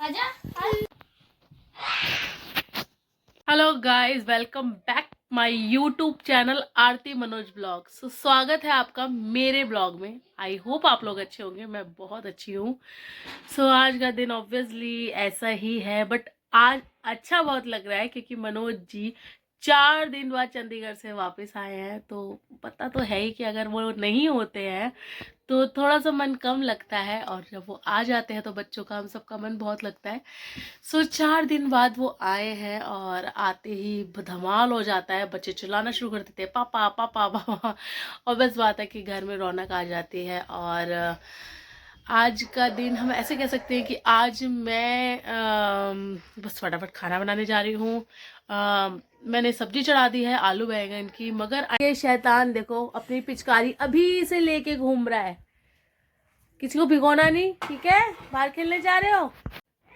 आजा। Hello guys, welcome back my YouTube channel Aarti Manoj blog. स्वागत है आपका मेरे ब्लॉग में। आई होप आप लोग अच्छे होंगे, मैं बहुत अच्छी हूँ। आज का दिन ऑब्वियसली ऐसा ही है, बट आज अच्छा बहुत लग रहा है क्योंकि मनोज जी 4 दिन बाद चंडीगढ़ से वापस आए हैं। तो पता तो है ही कि अगर वो नहीं होते हैं तो थोड़ा सा मन कम लगता है, और जब वो आ जाते हैं तो बच्चों का, हम सबका मन बहुत लगता है। 4 दिन बाद वो आए हैं और आते ही धमाल हो जाता है। बच्चे चिल्लाना शुरू कर देते हैं, पापा पापा पापा। और बस बात है कि घर में रौनक आ जाती है। और आज का दिन हम ऐसे कह सकते हैं कि आज मैं बस फटाफट खाना बनाने जा रही हूँ। मैंने सब्जी चढ़ा दी है आलू बैंगन की, मगर ये शैतान देखो अपनी पिचकारी अभी से लेके घूम रहा है। किसी को भिगोना नहीं, ठीक है? बाहर खेलने जा रहे हो।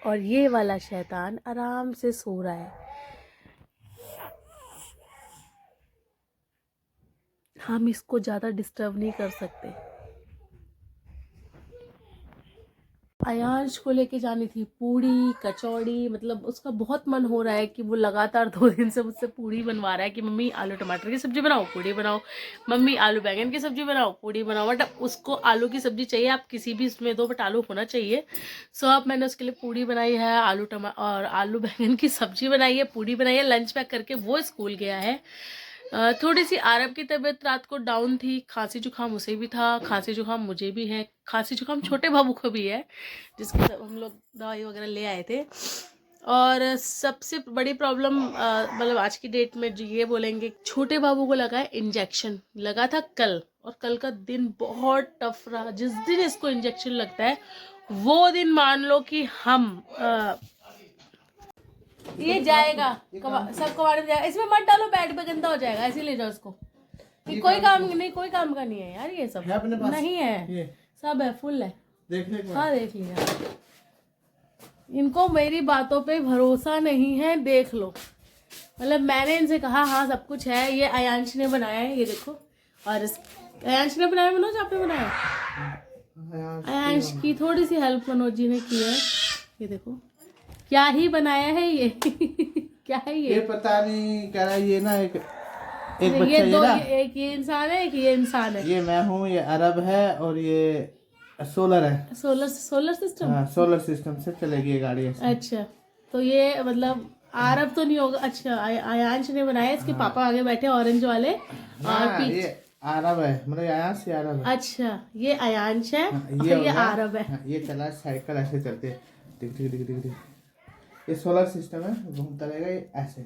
और ये वाला शैतान आराम से सो रहा है। हम इसको ज्यादा डिस्टर्ब नहीं कर सकते। आयांश को लेके जानी थी पूड़ी कचौड़ी, मतलब उसका बहुत मन हो रहा है कि वो लगातार 2 दिन से मुझसे पूड़ी बनवा रहा है कि मम्मी आलू टमाटर की सब्जी बनाओ पूड़ी बनाओ, मम्मी आलू बैंगन की सब्जी बनाओ पूड़ी बनाओ। बट उसको आलू की सब्जी चाहिए, आप किसी भी इसमें दो, बट आलू होना चाहिए। अब मैंने उसके लिए पूड़ी बनाई है, और आलू बैंगन की सब्जी बनाई है, पूड़ी बनाई है, लंच पैक करके वो स्कूल गया है। थोड़ी सी आरब की तबीयत रात को डाउन थी, खांसी जुकाम उसे भी था, खांसी जुकाम मुझे भी है, खांसी जुकाम छोटे बाबू को भी है, जिसके सब हम लोग दवाई वगैरह ले आए थे। और सबसे बड़ी प्रॉब्लम मतलब आज की डेट में जो ये बोलेंगे, छोटे बाबू को लगा है इंजेक्शन, लगा था कल, और कल का दिन बहुत टफ रहा। जिस दिन इसको इंजेक्शन लगता है वो दिन मान लो कि हम ये जाएगा सब कबाड़ में जाएगा। इसमें मत डालो, बेड पे गंदा हो जाएगा, ऐसे ले जाओ इसको। ये कोई काम नहीं, कोई काम का नहीं है यार, ये सब है नहीं है, सब है, फुल है, हाँ देख लिया। इनको मेरी बातों पे भरोसा नहीं है, देख लो। मतलब मैंने इनसे कहा हाँ सब कुछ है। ये आयांश ने बनाया है, ये देखो। और आयांश ने बनाया, मनोज आपने बनाया? आयांश की थोड़ी सी हेल्प मनोज जी ने की है। ये देखो क्या ही बनाया है ये। क्या है ये पता नहीं कह रहा है। ये ना एक बच्चा, ये दो, एक ये इंसान है, एक ये इंसान है। ये मैं हूँ, ये अरब है, और ये सोलर है। Solar system. हाँ, सोलर सिस्टम से चलेगी ये गाड़ी ऐसे। अच्छा, तो ये मतलब अरब तो नहीं होगा। अच्छा, आयांश ने बनाया, इसके पापा आगे बैठे ऑरेंज वाले, और ये अरब है, मतलब आयांश ये अरब है। अच्छा, ये आयांश है, ये अरब है। ये चला साइकिल ऐसे चलते है, टिक टिक टिक टिक टिक। ये सोलर सिस्टम है, घूमता रहेगा ये ऐसे।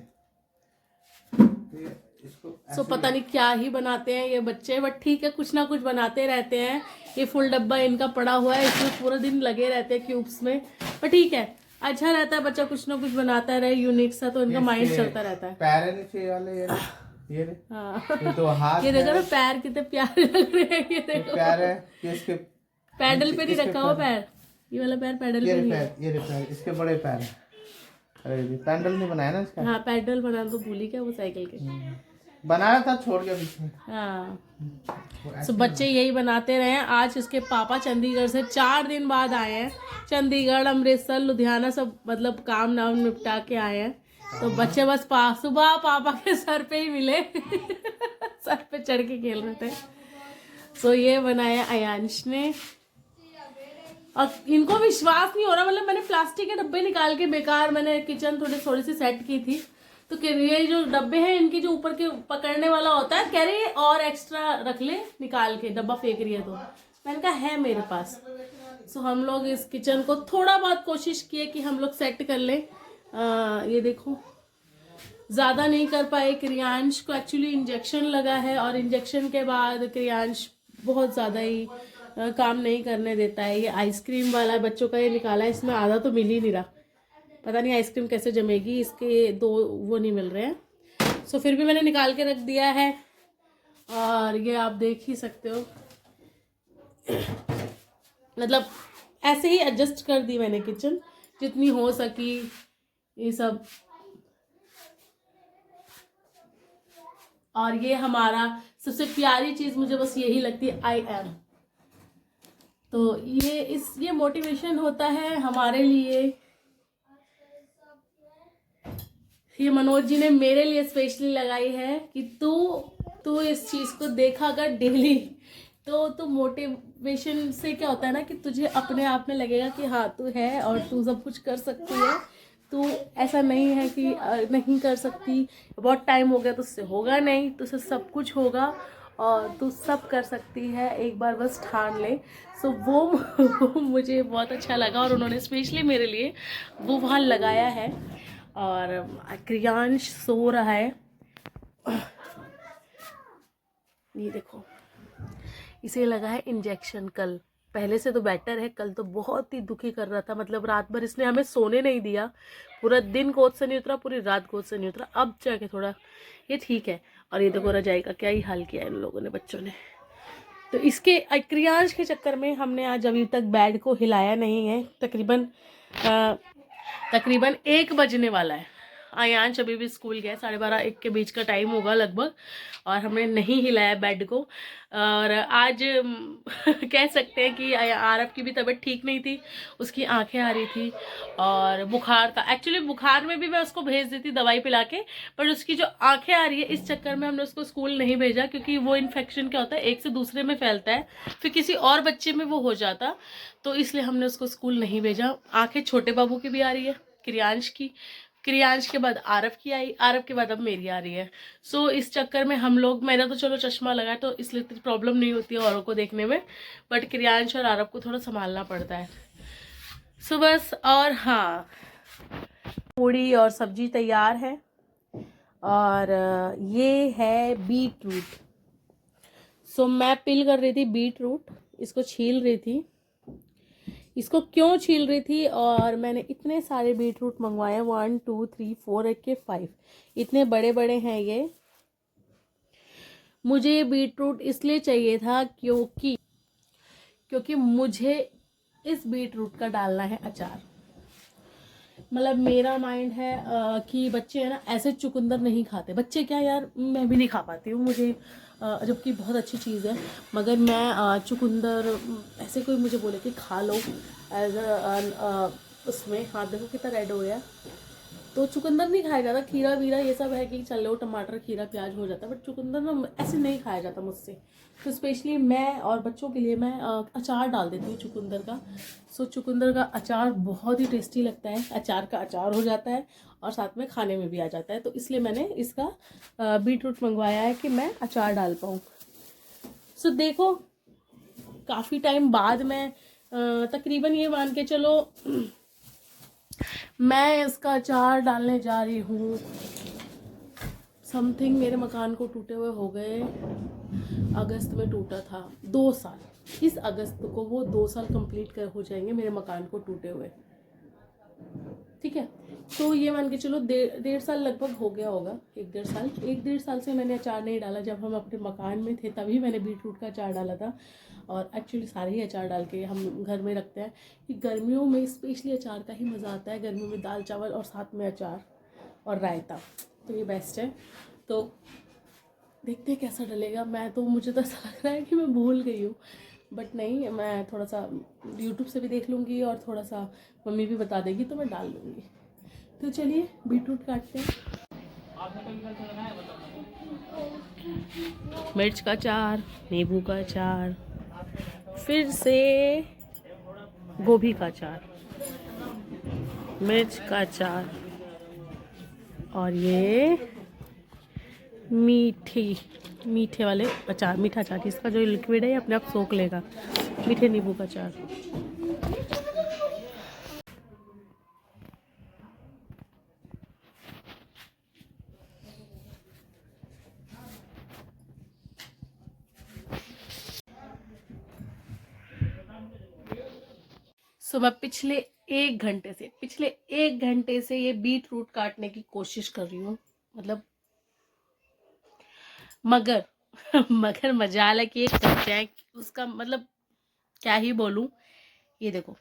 इसको पता नहीं क्या ही बनाते हैं ये बच्चे, बट ठीक है, कुछ ना कुछ बनाते रहते हैं। ये फुल डब्बा इनका पड़ा हुआ है, इसमें पूरा दिन लगे रहते हैं क्यूब्स में, पर ठीक है, अच्छा रहता है, बच्चा कुछ ना कुछ बनाता रहे यूनिक सा, तो इनका माइंड चलता रहता है। पैर नीचे वाले ये हाँ, ये तो हाथ ये देखो ना, पैर कितने प्यारे लग रहे हैं। ये देखो पैर है, ये इसके पैडल पे नहीं रखा हुआ पैर, ये वाला पैर पैडल पे नहीं है। ये पैर इसके बड़े पैर है। अरे पैडल नहीं बनाया ना इसका। हाँ, पैडल बनाना तो भूल ही गया वो साइकिल के। बनाया था, छोड़ गया बीच में। हाँ, बच्चे यही बनाते रहे हैं। आज इसके पापा चंडीगढ़ से 4 दिन बाद आए हैं। चंडीगढ़, अमृतसर, लुधियाना सब मतलब काम नाम निपटा के आए हैं। तो बच्चे बस सुबह पापा के सर पे ही मिले। सर पे चढ़ के खेल रहे थे। ये बनाया आयांश ने, और इनको विश्वास नहीं हो रहा। मतलब मैंने प्लास्टिक के डब्बे निकाल के बेकार, मैंने किचन थोड़ी सी सेट की थी, तो ये जो डब्बे हैं इनकी जो ऊपर के पकड़ने वाला होता है, कह रही है और एक्स्ट्रा रख ले, निकाल के डब्बा फेंक रही है। तो मैंने कहा है मेरे पास। हम लोग इस किचन को थोड़ा बहुत कोशिश किए कि हम लोग सेट कर लें। ये देखो, ज़्यादा नहीं कर पाए। क्रियांश को एक्चुअली इंजेक्शन लगा है, और इंजेक्शन के बाद क्रियांश बहुत ज़्यादा ही काम नहीं करने देता है। ये आइसक्रीम वाला बच्चों का ये निकाला है, इसमें आधा तो मिल ही नहीं रहा, पता नहीं आइसक्रीम कैसे जमेगी, इसके 2 वो नहीं मिल रहे हैं। फिर भी मैंने निकाल के रख दिया है, और ये आप देख ही सकते हो। मतलब ऐसे ही एडजस्ट कर दी मैंने किचन जितनी हो सकी, ये सब। और ये हमारा सबसे प्यारी चीज मुझे बस यही लगती है, आई एम। तो ये मोटिवेशन होता है हमारे लिए ये मनोज जी ने मेरे लिए स्पेशली लगाई है कि तू इस चीज को देखा कर डेली, तो मोटिवेशन से क्या होता है ना कि तुझे अपने आप में लगेगा कि हाँ तू है और तू सब कुछ कर सकती है। तू ऐसा नहीं है कि नहीं कर सकती, बहुत टाइम हो गया तुझसे होगा नहीं, तुझसे सब कुछ होगा और तू सब कर सकती है, एक बार बस ठान ले। सो वो मुझे बहुत अच्छा लगा और उन्होंने स्पेशली मेरे लिए वो वहाँ लगाया है। और क्रियांश सो रहा है, ये देखो इसे लगा है इंजेक्शन कल, पहले से तो बेटर है, कल तो बहुत ही दुखी कर रहा था, मतलब रात भर इसने हमें सोने नहीं दिया, पूरा दिन गोद से नहीं उतरा, पूरी रात गोद से नहीं उतरा, अब जाके थोड़ा ये ठीक है। और ये देखो रजाई का क्या ही हाल किया है इन लोगों ने, बच्चों ने। तो इसके क्रियांश के चक्कर में हमने आज अभी तक बेड को हिलाया नहीं है। तकरीबन 1 बजने वाला है, आयांश अभी भी स्कूल गया, 12:30-1 के बीच का टाइम होगा लगभग, और हमने नहीं हिलाया बेड को। और आज कह सकते हैं कि आरव की भी तबीयत ठीक नहीं थी, उसकी आंखें आ रही थी और बुखार था। एक्चुअली बुखार में भी मैं उसको भेज देती दवाई पिला के, पर उसकी जो आंखें आ रही है इस चक्कर में हमने उसको स्कूल नहीं भेजा, क्योंकि वो इन्फेक्शन क्या होता है एक से दूसरे में फैलता है, फिर किसी और बच्चे में वो हो जाता, तो इसलिए हमने उसको स्कूल नहीं भेजा। आंखें छोटे बाबू की भी आ रही है, क्रियांश के बाद आरव की आई, आरव के बाद अब मेरी आ रही है। सो इस चक्कर में हम लोग, मेरा तो चलो चश्मा लगा है तो इसलिए इतनी प्रॉब्लम नहीं होती है औरों को देखने में, बट क्रियांश और आरव को थोड़ा संभालना पड़ता है। सो बस, और हाँ पूड़ी और सब्जी तैयार है, और ये है बीट रूट। सो मैं पिल कर रही थी बीट रूट, इसको छील रही थी। इसको क्यों छील रही थी, और मैंने इतने सारे बीट रूट मंगवाए, 1 2 3 4 एक के 5, इतने बड़े बड़े हैं ये। मुझे बीट रूट इसलिए चाहिए था क्योंकि मुझे इस बीट रूट का डालना है अचार। मतलब मेरा माइंड है कि बच्चे है ना ऐसे चुकंदर नहीं खाते, बच्चे क्या यार, मैं भी नहीं खा पाती हूँ, मुझे जबकि बहुत अच्छी चीज़ है, मगर मैं चुकंदर ऐसे कोई मुझे बोले कि खा लो एज उसमें, हाथ देखो कितना रेड हो गया, तो चुकंदर नहीं खाया जाता। खीरा वीरा ये सब है कि चल लो टमाटर खीरा प्याज हो जाता है, बट चुकंदर ना ऐसे नहीं खाया जाता मुझसे। तो स्पेशली मैं और बच्चों के लिए मैं अचार डाल देती हूँ चुकंदर का। सो चुकंदर का अचार बहुत ही टेस्टी लगता है, अचार का अचार हो जाता है और साथ में खाने में भी आ जाता है, तो इसलिए मैंने इसका बीट रूट मंगवाया है कि मैं अचार डाल पाऊँ। सो देखो काफ़ी टाइम बाद मैं तकरीबन ये मान के चलो मैं इसका अचार डालने जा रही हूँ। समथिंग मेरे मकान को टूटे हुए हो गए, अगस्त में टूटा था, 2 साल, इस अगस्त को वो 2 साल कंप्लीट हो जाएंगे मेरे मकान को टूटे हुए, ठीक है। तो ये मान के चलो 1.5 साल लगभग हो गया होगा, 1.5 साल से मैंने अचार नहीं डाला। जब हम अपने मकान में थे तभी मैंने बीट रूट का अचार डाला था, और एक्चुअली सारे ही अचार डाल के हम घर में रखते हैं कि गर्मियों में स्पेशली अचार का ही मज़ा आता है, गर्मियों में दाल चावल और साथ में अचार और रायता, तो ये बेस्ट है। तो देखते हैं कैसा डलेगा। मुझे तो ऐसा लग रहा है कि मैं भूल गई हूँ, बट नहीं, मैं थोड़ा सा यूट्यूब से भी देख लूँगी और थोड़ा सा मम्मी भी बता देगी तो मैं डाल लूँगी। तो चलिए बीट रूट काटते हैं। मिर्च का अचार, नींबू का अचार, फिर से गोभी का अचार, मिर्च का अचार, और ये मीठे वाले अचार, मीठा अचार, इसका जो लिक्विड है ये अपने आप सोख लेगा, मीठे नींबू का अचार। सो मैं पिछले 1 घंटे से ये बीट रूट काटने की कोशिश कर रही हूँ, मतलब मगर मगर मजाल है कि एक कच्चा है, उसका मतलब क्या ही बोलूं। ये देखो,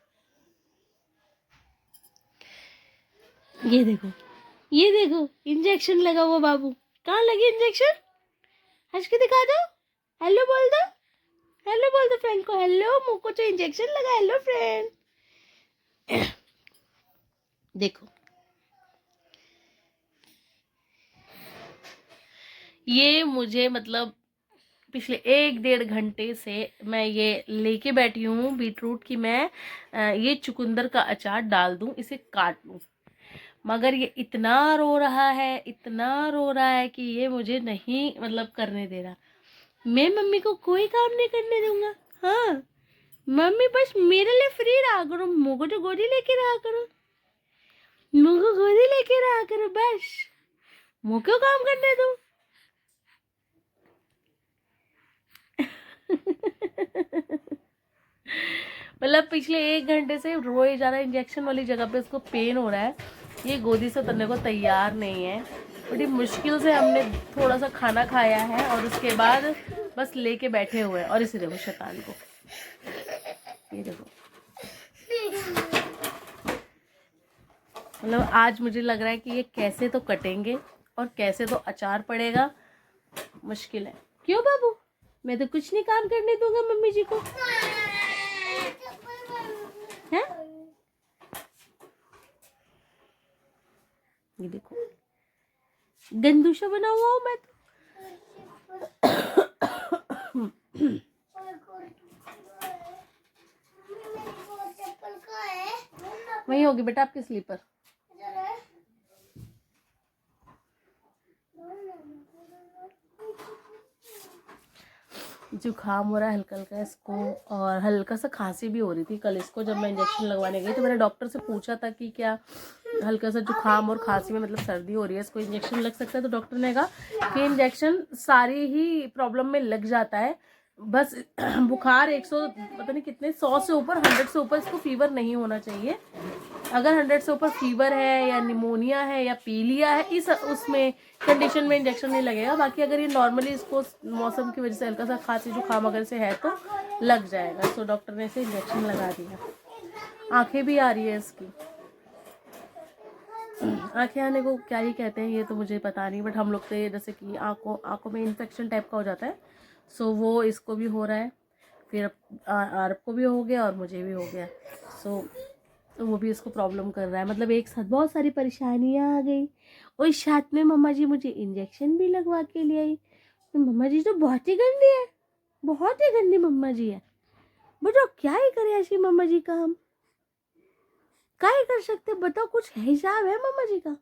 ये देखो इंजेक्शन लगा हुआ बाबू, कहाँ लगी इंजेक्शन, हंस के दिखा दो, हेलो बोल दो, हेलो बोल दो फ्रेंड को, हेलो मुंह को जो इंजेक्शन लगा, हेलो फ्रेंड। देखो ये मुझे मतलब पिछले 1-1.5 घंटे से मैं ये लेके बैठी हूँ बीटरूट की मैं ये चुकंदर का अचार डाल दूँ, इसे काट लूँ, मगर ये इतना रो रहा है, इतना रो रहा है कि ये मुझे नहीं मतलब करने दे रहा। मैं मम्मी को कोई काम नहीं करने दूंगा। हाँ, मम्मी बस मेरे लिए फ्री रहा करो, मुझको तो गोदी लेके रहा करो, मुझको गोदी लेके रहा करो, बस मुझको क्यों काम करने दूं। मतलब पिछले 1 घंटे से रोए जा रहा है, इंजेक्शन वाली जगह पे उसको पेन हो रहा है, ये गोदी से उतरने को तैयार नहीं है। बड़ी मुश्किल से हमने थोड़ा सा खाना खाया है और उसके बाद बस लेके बैठे हुए हैं। और इसे देखो शैतान को, ये देखो, मतलब आज मुझे लग रहा है कि ये कैसे तो कटेंगे और कैसे तो अचार पड़ेगा, मुश्किल है। क्यों बाबू, मैं तो कुछ नहीं काम करने दूंगा मम्मी जी को, है? ये देखो गंदूशा बना हुआ हूँ मैं तो। वही होगी बेटा आपकी स्लीपर। जुकाम हो रहा है हल्का हल्का इसको, और हल्का सा खांसी भी हो रही थी कल इसको। जब मैं इंजेक्शन लगवाने गई तो मैंने डॉक्टर से पूछा था कि क्या हल्का सा जुकाम और खांसी में मतलब सर्दी हो रही है, इसको इंजेक्शन लग सकता है। तो डॉक्टर ने कहा कि इंजेक्शन सारी ही प्रॉब्लम में लग जाता है, बस बुखार 100 पता नहीं कितने 100 से ऊपर 100 से ऊपर इसको फीवर नहीं होना चाहिए। अगर 100 से ऊपर फीवर है या निमोनिया है या पीलिया है, इस उसमें कंडीशन में इंजेक्शन नहीं लगेगा। बाकी अगर ये नॉर्मली इसको मौसम की वजह से हल्का सा खांसी जुकाम अगर से है तो लग जाएगा। तो डॉक्टर ने इसे इंजेक्शन लगा दिया। आंखें भी आ रही है इसकी, आंखें आने को क्या ही कहते हैं ये तो मुझे पता नहीं, बट हम लोग तो जैसे कि आंखों में इन्फेक्शन टाइप का हो जाता है, सो वो इसको भी हो रहा है, फिर आरब को भी हो गया और मुझे भी हो गया। सो वो भी इसको प्रॉब्लम कर रहा है, मतलब एक साथ बहुत सारी परेशानियां आ गई। और साथ में मम्मा जी मुझे इंजेक्शन भी लगवा के ले आई। तो मम्मा जी तो बहुत ही गंदी है, बहुत ही गंदी मम्मा जी है। बताओ क्या ही करे ऐसी मम्मा जी का, हम क्या ही कर सकते, बताओ कुछ हिसाब है मम्मा जी का।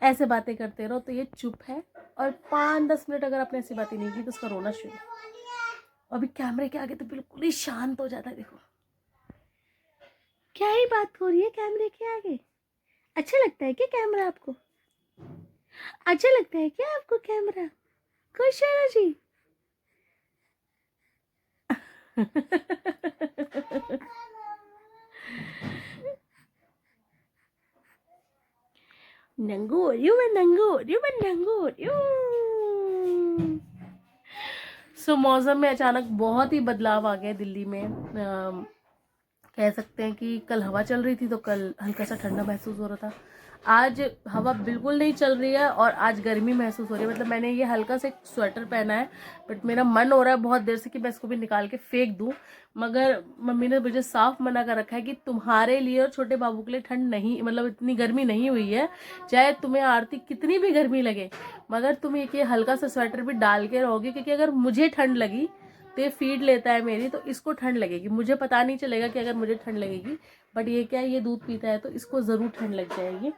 ऐसे बातें करते रहो तो ये चुप है, और 5-10 मिनट अगर आपने ऐसी बातें नहीं की तो उसका रोना शुरू। अभी कैमरे के आगे तो बिल्कुल ही शांत हो जाता है। देखो क्या ही बात हो रही है कैमरे के आगे। अच्छा लगता है क्या कैमरा आपको? अच्छा लगता है क्या आपको कैमरा? खुश है ना जी? नंगू हो रही हूँ मैं, नंगू हो रही हूँ मैं, नंगू हो रही हूँ। सो मौसम में अचानक बहुत ही बदलाव आ गया दिल्ली में। कह सकते हैं कि कल हवा चल रही थी तो कल हल्का सा ठंडा महसूस हो रहा था। आज हवा बिल्कुल नहीं चल रही है और आज गर्मी महसूस हो रही है। मतलब मैंने ये हल्का सा एक स्वेटर पहना है, बट मेरा मन हो रहा है बहुत देर से कि मैं इसको भी निकाल के फेंक दूं, मगर मम्मी ने मुझे साफ मना कर रखा है कि तुम्हारे लिए और छोटे बाबू के लिए ठंड नहीं, मतलब इतनी गर्मी नहीं हुई है, चाहे तुम्हें आरती कितनी भी गर्मी लगे, मगर तुम एक ये हल्का सा स्वेटर भी डाल के रहोगे, क्योंकि अगर मुझे ठंड लगी तो ये फीड लेता है मेरी, तो इसको ठंड लगेगी। मुझे पता नहीं चलेगा कि अगर मुझे ठंड लगेगी, बट ये क्या है, ये दूध पीता है तो इसको ज़रूर ठंड लग जाएगी।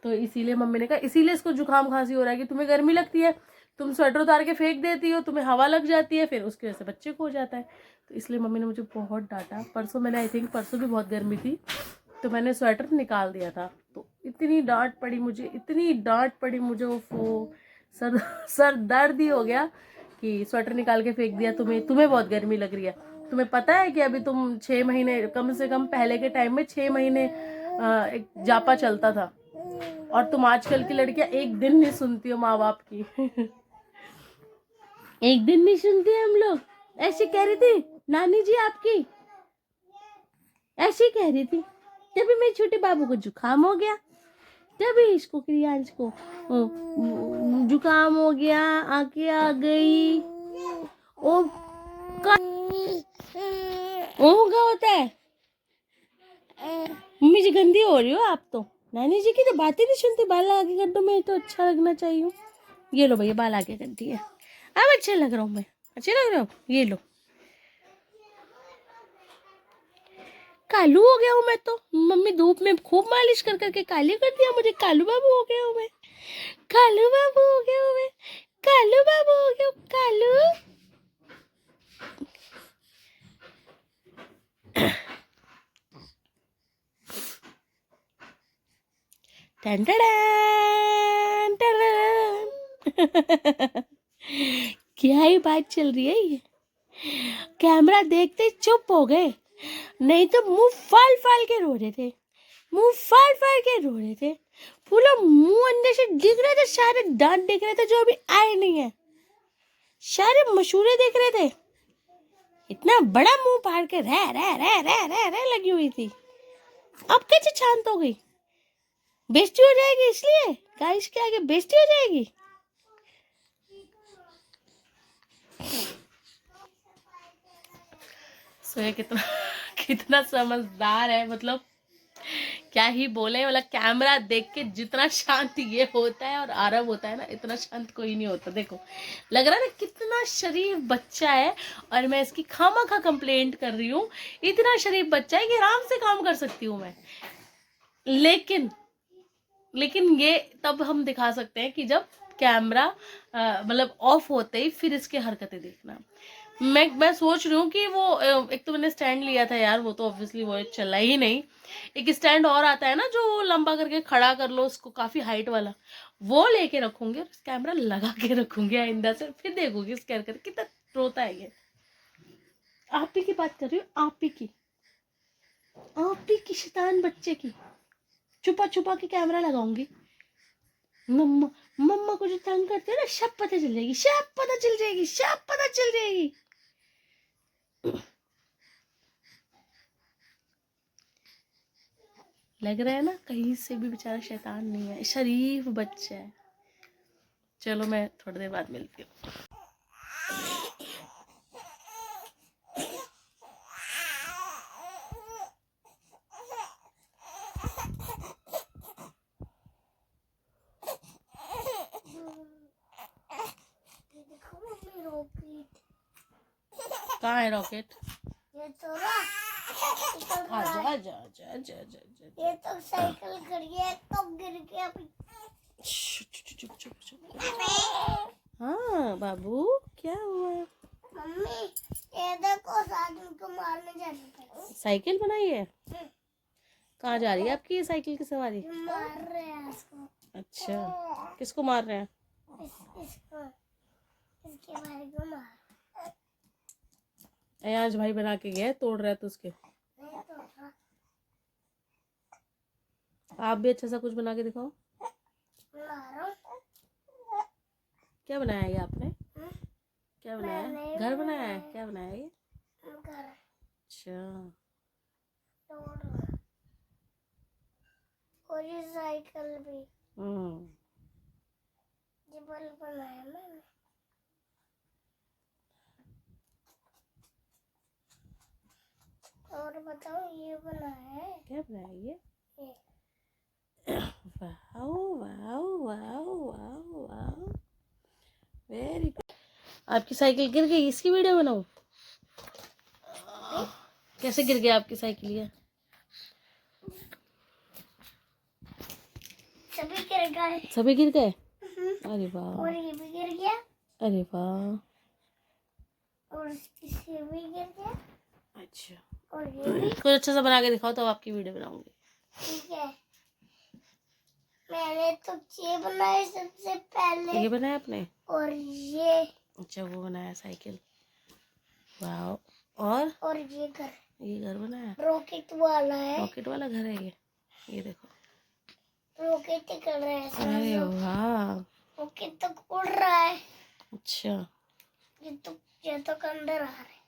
तो इसीलिए मम्मी ने कहा, इसीलिए इसको जुकाम खांसी हो रहा है कि तुम्हें गर्मी लगती है, तुम स्वेटर उतार के फेंक देती हो, तुम्हें हवा लग जाती है, फिर उसकी वजह से बच्चे को हो जाता है। तो इसलिए मम्मी ने मुझे बहुत डांटा। परसों मैंने आई थिंक परसों भी बहुत गर्मी थी तो मैंने स्वेटर निकाल दिया था, तो इतनी डांट पड़ी मुझे, इतनी डांट पड़ी मुझे, वो सर दर्द ही हो गया कि स्वेटर निकाल के फेंक दिया, तुम्हें बहुत गर्मी लग रही है। तुम्हें पता है कि अभी तुम 6 महीने, कम से कम पहले के टाइम में 6 महीने एक जापा चलता था, और तुम आजकल की लड़कियां एक दिन नहीं सुनती हो माँ बाप की। एक दिन नहीं सुनती हम लोग, ऐसी कह रही थी नानी जी आपकी, ऐसी कह रही थी। तभी मेरे छोटे बाबू को जुकाम हो गया, तभी इसको क्रियांश को जुकाम हो गया, आंखें आ गई। ओ क्या होता है? मम्मी जी गंदी हो रही हो आप तो। नानी जी की तो बातें नहीं सुनती, बाल आगे कर दो, मैं तो अच्छा लगना चाहिए। ये लो भैया, बाल आगे कर दिए, अब अच्छे लग रहा हूँ मैं, अच्छे लग रहे हो, ये लो। कालू हो गया हूँ मैं तो, मम्मी धूप में खूब मालिश कर करके काली कर दिया मुझे, कालू बाबू हो गया हूँ मैं, कालू बाबू हो गया हूँ मैं, कालू बाबू हो गया हूँ, कालू। Ton ton ton. क्या ही बात चल रही है ये, कैमरा देखते चुप हो गए, नहीं तो मुंह फाड़ फाड़ के रो रहे थे, मुंह फाड़ फाड़ के रो रहे थे, पूरा मुंह अंदर से दिख रहे थे, सारे दांत दिख रहे थे जो अभी आए नहीं है, सारे मशूरे दिख रहे थे, इतना बड़ा मुंह फाड़ के रह रह रह रह रह रह लगी हुई थी, अब कैसे शांत हो गई, बेइज्जती हो जाएगी इसलिए, गाइस के आगे बेइज्जती हो जाएगी। सो ये कितना कितना समझदार है, मतलब क्या ही बोले, मतलब कैमरा देख के जितना शांत ये होता है और आरव होता है ना, इतना शांत कोई नहीं होता। देखो लग रहा है ना कितना शरीफ बच्चा है, और मैं इसकी खामखा कंप्लेंट कर रही हूँ, इतना शरीफ बच्चा है कि आराम से काम कर सकती हूँ मैं, लेकिन ये तब हम दिखा सकते हैं कि जब कैमरा मतलब ऑफ होते ही फिर इसकी हरकतें देखना। मैं सोच रही हूँ कि वो एक तो मैंने स्टैंड लिया था यार, वो तो ऑब्वियसली वो चला ही नहीं, एक स्टैंड और आता है ना जो लंबा करके खड़ा कर लो उसको, काफी हाइट वाला, वो लेके रखूंगी और कैमरा लगा के रखूंगी आइंदा से, फिर देखूंगी इसकी हरकत कितना रोता है ये। आप ही की बात कर रही हूँ, आप ही की शैतान बच्चे की, छुपा छुपा के कैमरा लगाऊंगी, मम्मा मम्मा को जो तंग करते हैं ना, सब पता चल जाएगी, सब पता चल जाएगी, सब पता चल जाएगी। लग रहा है ना कहीं से भी बेचारा शैतान नहीं है, शरीफ बच्चा है। चलो मैं थोड़ी देर बाद मिलती हूँ। कहाँ है रॉकेट? ये तो ना, आजा आजा आजा आजा आजा। ये तो साइकिल गिर गया, कब गिर गया अभी? चुप चुप चुप। हाँ बाबू क्या हुआ? मम्मी ये देखो, साधु को मारने जाने का साइकिल बनाई है? कहाँ जा रही है आपकी ये साइकिल की सवारी? मार रहे हैं इसको। अच्छा किसको मार रहे हैं? इसको, इसके भाई को मार। आज भाई बना के गया, तोड़ रहा है तो उसके। नहीं तो आप भी अच्छा सा कुछ बना के दिखाओ। मारो। क्या बनाया ये आपने? क्या बनाया? घर बनाया है? क्या बनाया ये? घर अच्छा तोड़। और ये साइकिल भी, ये बल्ब बनाया मैंने। और बताओ ये बनाया है। क्या बनाया ये? ये wow wow wow wow wow, very good. आपकी साइकिल गिर गई, इसकी वीडियो बनाऊं? कैसे गिर गया आपकी साइकिल ये? सभी गिर गए। सभी गिर गए? अरे वाह, और ये भी गिर गया, अरे वाह, और इससे भी गिर गया, अच्छा। और ये भी। कुछ अच्छा सा बना के दिखाओ तब आपकी वीडियो बनाऊंगी। ठीक है, मैंने तो ये बनाया सबसे पहले। ये बनाया आपने? और ये, अच्छा वो बनाया साइकिल, वाह। और ये घर बनाया, रॉकेट वाला है। रॉकेट वाला घर है ये देखो, रॉकेट निकल रहा है इसमें। अरे वाह, रॉकेट तक उड़ रहा है। अच्छा ये तो अंदर आ रहा है।